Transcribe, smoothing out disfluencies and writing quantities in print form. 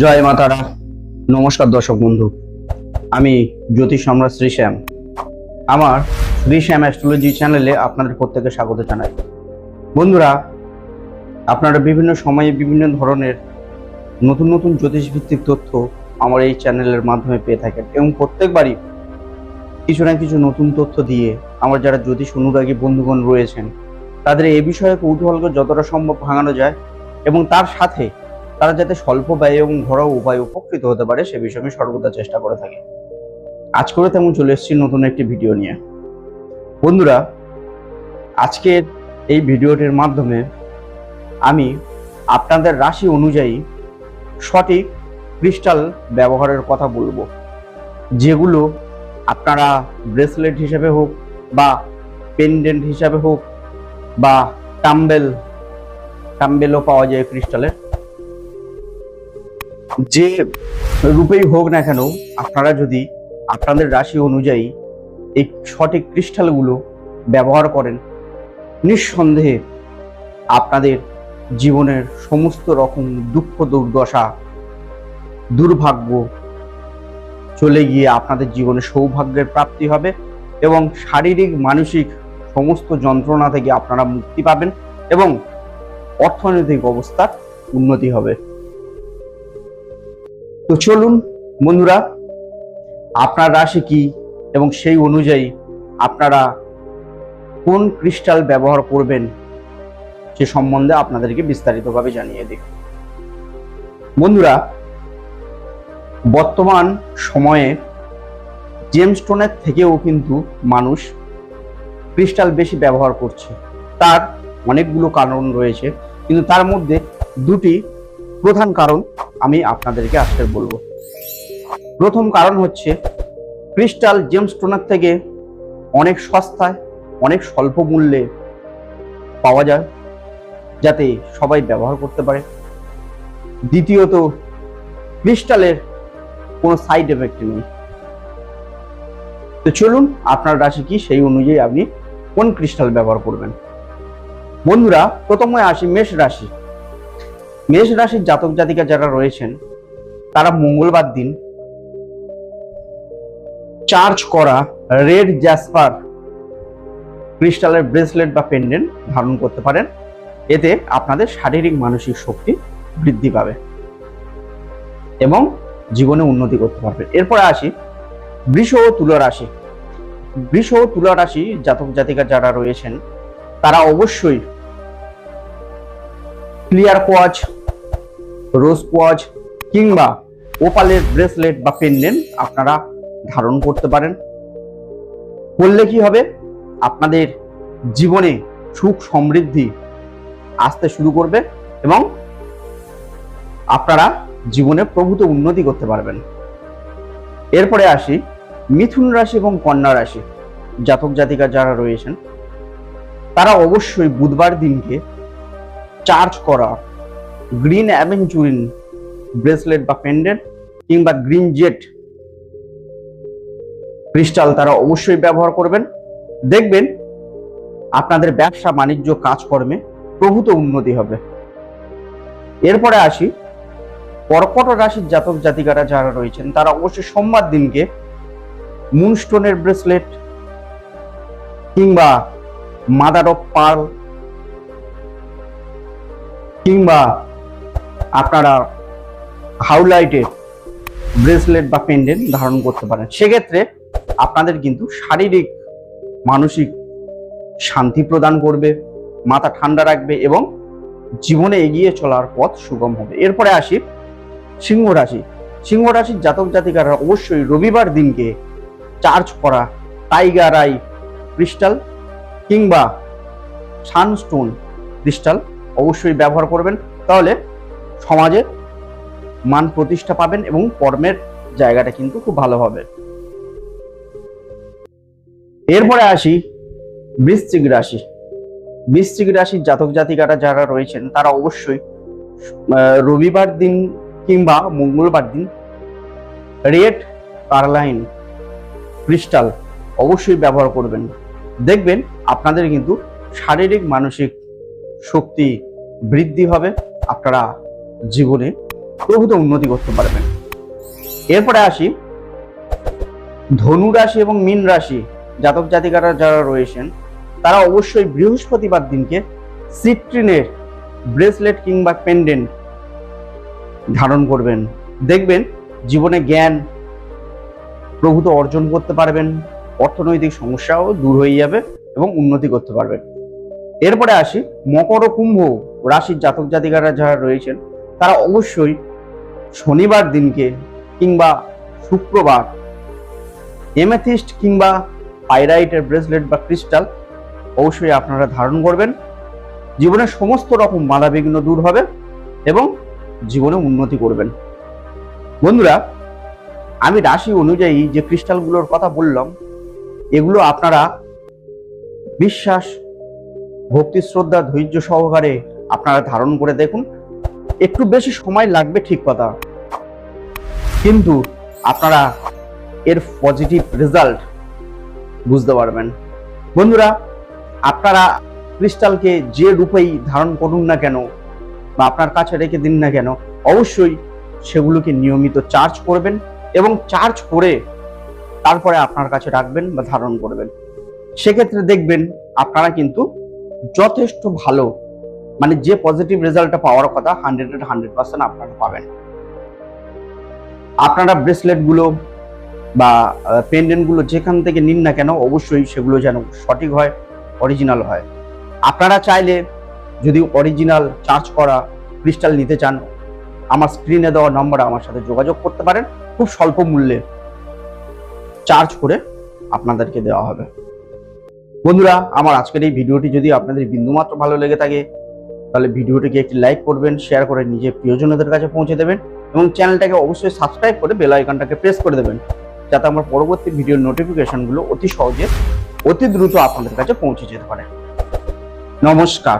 জয় মাতারা। নমস্কার দর্শক বন্ধু, আমি জ্যোতিষ সম্রাট শ্রী শ্যাম। আমার শ্রী শ্যাম অ্যাস্ট্রোলজি চ্যানেলে আপনাদের প্রত্যেককে স্বাগত জানাই। বন্ধুরা, আপনারা বিভিন্ন সময়ে বিভিন্ন ধরনের নতুন নতুন জ্যোতিষ ভিত্তিক তথ্য আমার এই চ্যানেলের মাধ্যমে পেয়ে থাকেন এবং প্রত্যেকবারই কিছু না কিছু নতুন তথ্য দিয়ে আমার যারা জ্যোতিষ অনুরাগী বন্ধুগণ রয়েছেন তাদের এই বিষয়ে কৌতূহলকে যতটা সম্ভব ভাঙানো যায় এবং তার সাথে তারা যাতে স্বল্প ব্যয় এবং ঘরোয়া উপায়ে উপকৃত হতে পারে সে বিষয়ে আমি সর্বদা চেষ্টা করে থাকি। আজ করে তেমন চলে এসেছি নতুন একটি ভিডিও নিয়ে। বন্ধুরা, আজকের এই ভিডিওটির মাধ্যমে আমি আপনাদের রাশি অনুযায়ী সঠিক ক্রিস্টাল ব্যবহারের কথা বলবো, যেগুলো আপনারা ব্রেসলেট হিসেবে হোক বা পেন্ডেন্ট হিসাবে হোক বা টাম্বেলও পাওয়া যায় ক্রিস্টালের, যে রূপেই হোক না কেন আপনারা যদি আপনাদের রাশি অনুযায়ী এই সঠিক ক্রিস্টালগুলো ব্যবহার করেন, নিঃসন্দেহে আপনাদের জীবনের সমস্ত রকম দুঃখ দুর্দশা দুর্ভাগ্য চলে গিয়ে আপনাদের জীবনে সৌভাগ্যের প্রাপ্তি হবে এবং শারীরিক মানসিক সমস্ত যন্ত্রণা থেকে আপনারা মুক্তি পাবেন এবং অর্থনৈতিক অবস্থার উন্নতি হবে। তো চলুন বন্ধুরা, আপনার রাশি কি এবং সেই অনুযায়ী আপনারা কোন ক্রিস্টাল ব্যবহার করবেন সে সম্বন্ধে আপনাদেরকে বিস্তারিতভাবে জানিয়ে দিই। বন্ধুরা, বর্তমান সময়ে জেমস্টোনের থেকেও কিন্তু মানুষ ক্রিস্টাল বেশি ব্যবহার করছে। তার অনেকগুলো কারণ রয়েছে, কিন্তু তার মধ্যে দুটি প্রধান কারণ আমি আপনাদেরকে আজকে বলবো। প্রথম কারণ হচ্ছে ক্রিস্টাল জেমস্টোনের থেকে অনেক সস্তায় অনেক স্বল্প মূল্যে পাওয়া যায়, যাতে সবাই ব্যবহার করতে পারে। দ্বিতীয়ত, ক্রিস্টালের কোনো সাইড এফেক্ট নেই। তো চলুন, আপনার রাশি কি সেই অনুযায়ী আপনি কোন ক্রিস্টাল ব্যবহার করবেন। বন্ধুরা, প্রথমে আসি মেষ রাশি। মেষ রাশির জাতক জাতিকা যারা রয়েছেন তারা মঙ্গলবার দিন চার্জ করা রেড জ্যাসপার ক্রিস্টালের ব্রেসলেট বা পেন্ডেন্ট ধারণ করতে পারেন। এতে আপনাদের শারীরিক মানসিক শক্তি বৃদ্ধি পাবে এবং জীবনে উন্নতি করতে পারবেন। এরপরে আসি বৃষ ও তুলা রাশি। বৃষ ও তুলা রাশি জাতক জাতিকা যারা রয়েছেন তারা অবশ্যই ক্লিয়ার কোয়াজ, রোজ কোয়াজ কিংবা ওপালের ব্রেসলেট বা পেন্ডেন্ট আপনারা ধারণ করতে পারেন। করলে কি হবে, আপনাদের জীবনে সুখ সমৃদ্ধি আসতে শুরু করবে এবং আপনারা জীবনে প্রভূত উন্নতি করতে পারবেন। এরপরে আসি মিথুন রাশি এবং কন্যা রাশি জাতক জাতিকা যারা রয়েছেন তারা অবশ্যই বুধবার দিনকে চার্জ করা গ্রিন অ্যাভেঞ্চুরিন ব্রেসলেট বা পেন্ডেন্ট কিংবা গ্রিন জেট ক্রিস্টাল তারা অবশ্যই ব্যবহার করবেন। দেখবেন আপনাদের ব্যবসা বাণিজ্য কাজকর্মে প্রভূত উন্নতি হবে। এরপরে আসি কর্কট রাশির জাতক জাতিকারা যারা রয়েছেন তারা অবশ্যই সোমবার দিনকে মুনস্টোনের ব্রেসলেট কিংবা মাদার অফ পার্ল কিংবা আপনারা হাউলাইটের ব্রেসলেট বা পেন্ডেন্ট ধারণ করতে পারেন। সেক্ষেত্রে আপনাদের কিন্তু শারীরিক মানসিক শান্তি প্রদান করবে, মাথা ঠান্ডা রাখবে এবং জীবনে এগিয়ে চলার পথ সুগম হবে। এরপরে আসি সিংহ রাশি। সিংহ রাশির জাতক জাতিকারা অবশ্যই রবিবার দিনকে চার্জ করা টাইগার আই ক্রিস্টাল কিংবা সানস্টোন ক্রিস্টাল অবশ্যই ব্যবহার করবেন। তাহলে সমাজে মান প্রতিষ্ঠা পাবেন এবং কর্মের জায়গাটা কিন্তু খুব ভালো হবে। এরপরে আসি বৃশ্চিক রাশি। বৃশ্চিক রাশির জাতক জাতিকারা যারা রয়েছেন তারা অবশ্যই রবিবার দিন কিংবা মঙ্গলবার দিন রেড কার্লাইন ক্রিস্টাল অবশ্যই ব্যবহার করবেন। দেখবেন আপনাদের কিন্তু শারীরিক মানসিক শক্তি বৃদ্ধি হবে, আপনারা জীবনে প্রভূত উন্নতি করতে পারবেন। এরপরে আসি ধনু রাশি এবং মীন রাশি জাতক জাতিকারা যারা রয়েছেন, তারা অবশ্যই বৃহস্পতিবার দিনকে সিট্রিনের ব্রেসলেট কিংবা পেন্ডেন্ট ধারণ করবেন। দেখবেন জীবনে জ্ঞান প্রভূত অর্জন করতে পারবেন, অর্থনৈতিক সমস্যাও দূর হয়ে যাবে এবং উন্নতি করতে পারবেন। এরপরে আসি মকর ও কুম্ভ রাশির জাতক জাতিকারা যারা রয়েছেন, তারা অবশ্যই শনিবার দিনকে কিংবা শুক্রবার এমেথিস্ট কিংবা পাইরাইটের ব্রেসলেট বা ক্রিস্টাল অবশ্যই আপনারা ধারণ করবেন। জীবনের সমস্ত রকম বাধা বিঘ্ন দূর হবে এবং জীবনে উন্নতি করবেন। বন্ধুরা, আমি রাশি অনুযায়ী যে ক্রিস্টালগুলোর কথা বললাম, এগুলো আপনারা বিশ্বাস, ভক্তি, শ্রদ্ধা, ধৈর্য সহকারে আপনারা ধারণ করে দেখুন। একটু বেশি সময় লাগবে ঠিক কথা, কিন্তু আপনারা এর পজিটিভ রেজাল্ট বুঝতে পারবেন। বন্ধুরা, আপনারা ক্রিস্টালকে যে রূপেই ধারণ করুন না কেন বা আপনার কাছে রেখে দিন না কেন, অবশ্যই সেগুলোকে নিয়মিত চার্জ করবেন এবং চার্জ করে তারপরে আপনার কাছে রাখবেন বা ধারণ করবেন। সেক্ষেত্রে দেখবেন আপনারা কিন্তু যথেষ্ট ভালো, মানে যে পজিটিভ রেজাল্টটা পাওয়ার কথা 100% আপনারা পাবেন। আপনারা ব্রেসলেট গুলো বা পেন্ডেন্ট গুলো যেখান থেকে নিন না কেন, অবশ্যই সেগুলো যেন সঠিক হয়, অরিজিনাল হয়। আপনারা চাইলে যদি অরিজিনাল চার্জ করা ক্রিস্টাল নিতে চান, আমার স্ক্রিনে দেওয়া নম্বরে আমার সাথে যোগাযোগ করতে পারেন। খুব স্বল্প মূল্যে চার্জ করে আপনাদেরকে দেওয়া হবে। বন্ধুরা, আমার আজকের এই ভিডিওটি যদি আপনাদের বিন্দুমাত্র ভালো লেগে থাকে, তাহলে ভিডিওটিকে একটি লাইক করবেন, শেয়ার করে নিজের প্রিয়জনদের কাছে পৌঁছে দেবেন এবং চ্যানেলটাকে অবশ্যই সাবস্ক্রাইব করে বেল আইকনটাকে প্রেস করে দেবেন, যাতে আমার পরবর্তী ভিডিওর নোটিফিকেশনগুলো অতি সহজে, অতি দ্রুত আপনাদের কাছে পৌঁছে যেতে পারে। নমস্কার।